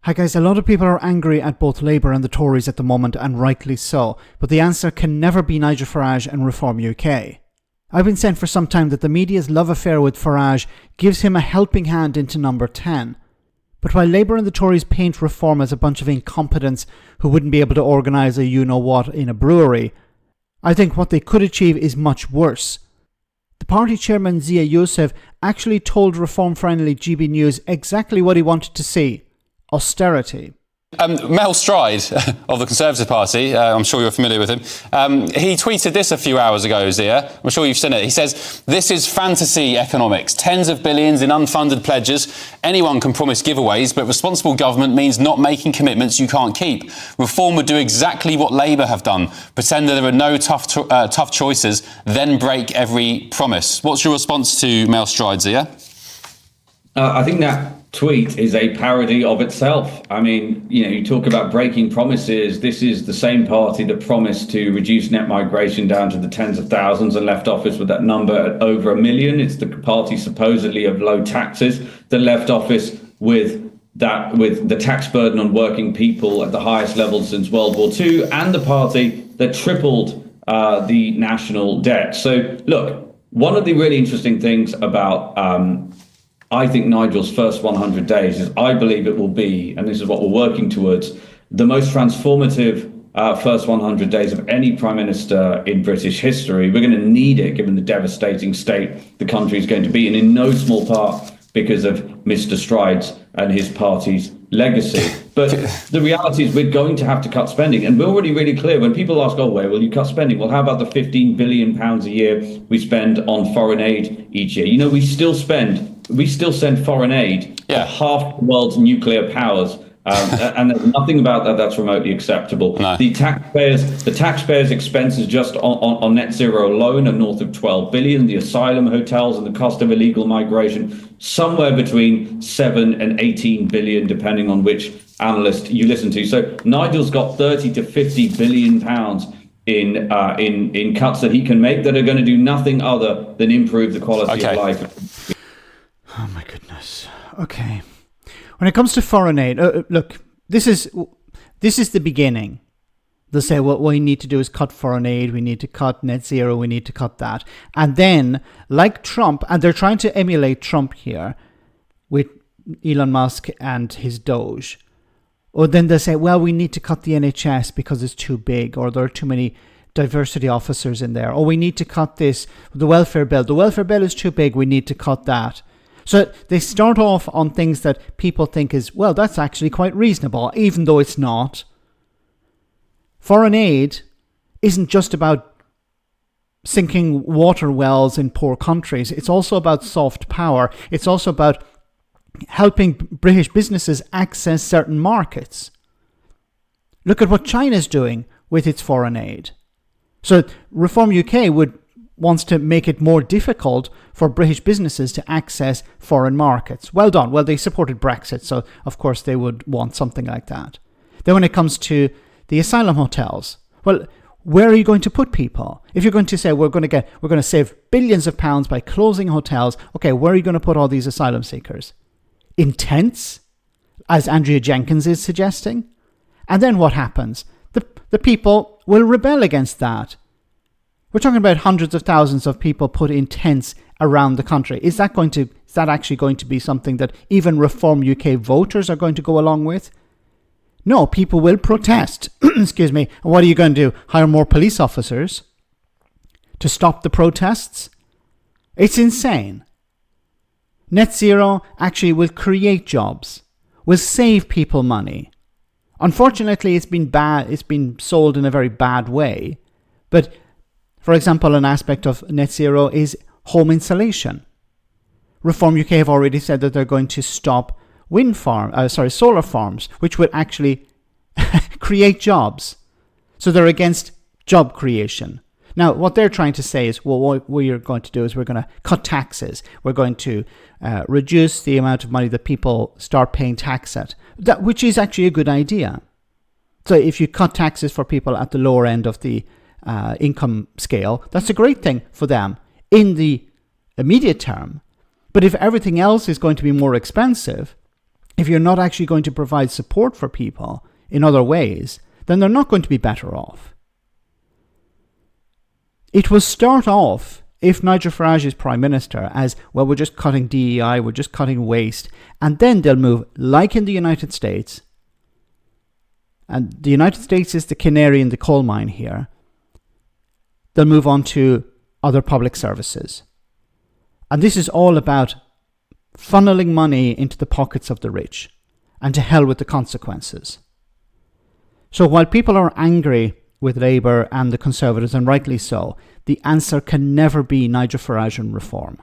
Hi guys, a lot of people are angry at both Labour and the Tories at the moment, and rightly so, but the answer can never be Nigel Farage and Reform UK. I've been saying for some time that the media's love affair with Farage gives him a helping hand into number 10. But while Labour and the Tories paint Reform as a bunch of incompetents who wouldn't be able to organise a you-know-what in a brewery, I think what they could achieve is much worse. The party chairman Zia Yusef actually told reform-friendly GB News exactly what he wanted to see: austerity. Mel Stride of the Conservative Party, I'm sure you're familiar with him, he tweeted this a few hours ago, Zia. I'm sure you've seen it. He says, "This is fantasy economics. Tens of billions in unfunded pledges. Anyone can promise giveaways, but responsible government means not making commitments you can't keep. Reform would do exactly what Labour have done. Pretend that there are no tough choices, then break every promise." What's your response to Mel Stride, Zia? I think that tweet is a parody of itself. I mean, you talk about breaking promises. This is the same party that promised to reduce net migration down to the tens of thousands and left office with that number at over 1 million. It's the party supposedly of low taxes that left office with the tax burden on working people at the highest level since World War II, and the party that tripled the national debt. So look, one of the really interesting things about I think Nigel's first 100 days is, I believe it will be, and this is what we're working towards, the most transformative first 100 days of any prime minister in British history. We're going to need it, given the devastating state the country is going to be in no small part because of Mr. Stride's and his party's legacy. But the reality is we're going to have to cut spending. And we're already really clear when people ask, where will you cut spending? Well, how about the £15 billion a year we spend on foreign aid each year? We still send foreign aid to half the world's nuclear powers. And there's nothing about that that's remotely acceptable. No. The taxpayers' expenses just on net zero alone are north of 12 billion. The asylum hotels and the cost of illegal migration, somewhere between 7 and 18 billion, depending on which analyst you listen to. So Nigel's got 30 to 50 billion pounds in cuts that he can make that are going to do nothing other than improve the quality of life. Oh my goodness. Okay. When it comes to foreign aid, look, this is the beginning. They'll say what we need to do is cut foreign aid, we need to cut net zero, we need to cut that. And then, like Trump, and they're trying to emulate Trump here with Elon Musk and his Doge. Or then they'll say, well, we need to cut the NHS because it's too big, or there are too many diversity officers in there. Or we need to cut this, the welfare bill. The welfare bill is too big, we need to cut that. So they start off on things that people think is, well, that's actually quite reasonable, even though it's not. Foreign aid isn't just about sinking water wells in poor countries. It's also about soft power. It's also about helping British businesses access certain markets. Look at what China's doing with its foreign aid. So Reform UK wants to make it more difficult for British businesses to access foreign markets. Well done. Well, they supported Brexit, so of course they would want something like that. Then when it comes to the asylum hotels, well, where are you going to put people? If you're going to say we're going to save billions of pounds by closing hotels, okay, where are you going to put all these asylum seekers? In tents, as Andrea Jenkins is suggesting? And then what happens? The people will rebel against that. We're talking about hundreds of thousands of people put in tents around the country. Is that actually going to be something that even Reform UK voters are going to go along with? No, people will protest. Excuse me. And what are you going to do? Hire more police officers to stop the protests? It's insane. Net zero actually will create jobs, will save people money. Unfortunately, it's been bad. It's been sold in a very bad way. But for example, an aspect of net zero is home insulation. Reform UK have already said that they're going to stop solar farms, which would actually create jobs. So they're against job creation. Now, what they're trying to say is, well, what we're going to do is we're going to cut taxes. We're going to reduce the amount of money that people start paying tax at, which is actually a good idea. So if you cut taxes for people at the lower end of the income scale, that's a great thing for them in the immediate term. But if everything else is going to be more expensive, if you're not actually going to provide support for people in other ways, then they're not going to be better off. It will start off, if Nigel Farage is Prime Minister, as, well, we're just cutting DEI, we're just cutting waste, and then they'll move, like in the United States, and the United States is the canary in the coal mine here, they'll move on to other public services. And this is all about funneling money into the pockets of the rich, and to hell with the consequences. So while people are angry with Labour and the Conservatives, and rightly so, the answer can never be Nigel Farage and reform.